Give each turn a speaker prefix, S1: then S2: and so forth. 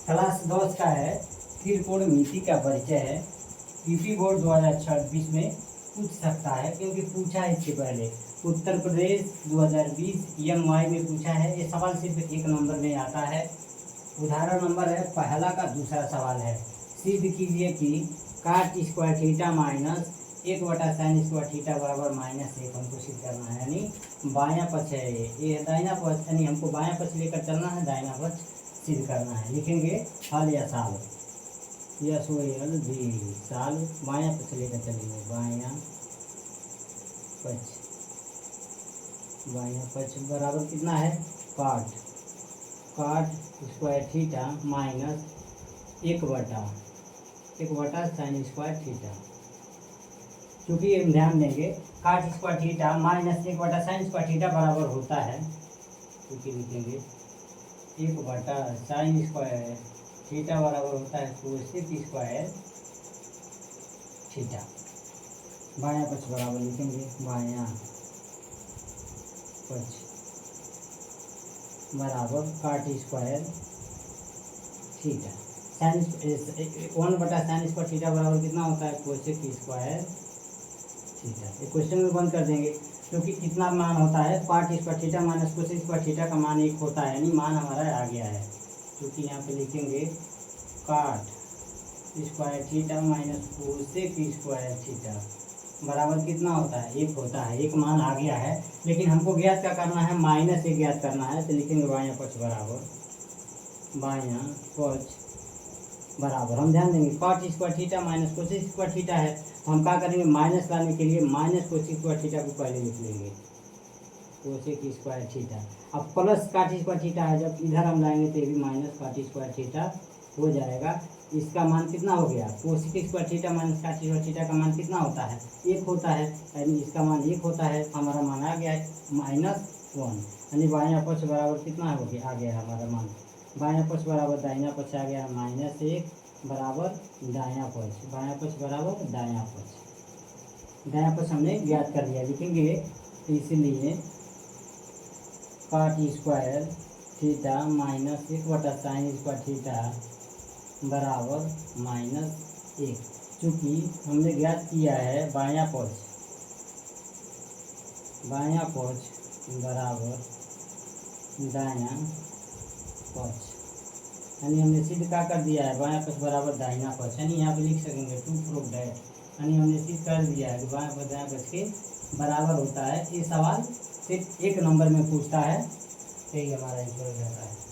S1: Class 10 का है, त्रिकोणमिति का परिचय है। यूपी बोर्ड 2026 में पूछ सकता है, क्योंकि पूछा है इससे पहले। उत्तर प्रदेश 2020 EMY में पूछा है। ये सवाल सिर्फ एक नंबर में आता है। उदाहरण नंबर है पहला का दूसरा सवाल है। सिद्ध कीजिए कि cot square theta minus 1/sin square theta बराबर -1 हमको सिद्ध करना है, यानी बायां पक्ष है ये दाहिना पक्ष, यानी हमको बायां पक्ष लेकर चलना है, दाहिना पक्ष सिद्ध करना है। लिखेंगे हल या साल, SOL भी साल, बायां पक्ष लेकर चलेंगे, बायां पक्ष बराबर कितना है, cot square theta minus 1/sin square theta. क्योंकि हम ध्यान देंगे cot square theta minus 1/sin square theta बराबर होता है, क्योंकि लिखेंगे 1/sin स्क्वायर थीटा बराबर होता है कोसेक स्क्वायर थीटा। बायां पक्ष बराबर लिखेंगे, बायां पक्ष बराबर cot square theta. 1/sin square theta बराबर कितना होता है, कोसेक स्क्वायर थीटा। ये क्वेश्चन में बंद कर देंगे, क्योंकि कितना मान होता है, cot square theta minus cosec square theta का मान 1 होता है, यानी मान हमारा आ गया है। क्योंकि यहाँ पे लिखेंगे cot square theta minus cosec square theta बराबर कितना होता है, 1 होता है। एक मान आ गया है, लेकिन हमको ज्ञात क्या करना है, -1 ज्ञात करना है। तो लिखेंगे बायां पक्ष बराबर, बायां पक्ष बराबर, हम ध्यान देंगे cot square theta minus cosec square theta है, तो हम क्या करेंगे, माइनस लाने के लिए माइनस कोसेक स्क्वायर थीटा को पहले लिख लेंगे, कोसेक स्क्वायर थीटा। अब प्लस cot स्क्वायर थीटा है, जब इधर हम लाएंगे तो ये भी माइनस cot स्क्वायर थीटा हो जाएगा। इसका मान कितना हो गया, cosec square theta minus cot square theta का मान कितना होता है, 1 होता है, यानी इसका मान 1 होता है। हमारा मान आ गया है -1, यानी बायां पक्ष बराबर कितना हो गया, आ गया हमारा मान। बायां पक्ष बराबर दाहिना पक्ष आ गया, -1 बराबर दायां पक्ष, बायां पक्ष बराबर दायां पक्ष। दायां पक्ष हमने ज्ञात कर लिया, लिखेंगे इसलिए cot square theta minus 1/sin square theta बराबर -1। चूँकि हमने ज्ञात किया है बायां पक्ष बराबर दायां पक्ष, यानी हमने सिद्ध क्या कर दिया है, बायां पक्ष बराबर दाहिना पक्ष, यानी यहाँ पे लिख सकेंगे टू प्रूव दैट, यानी हमने सिद्ध कर दिया है कि बायां पक्ष दायां पक्ष के बराबर होता है। ये सवाल सिर्फ एक नंबर में पूछता है, यही हमारा आंसर रहता है।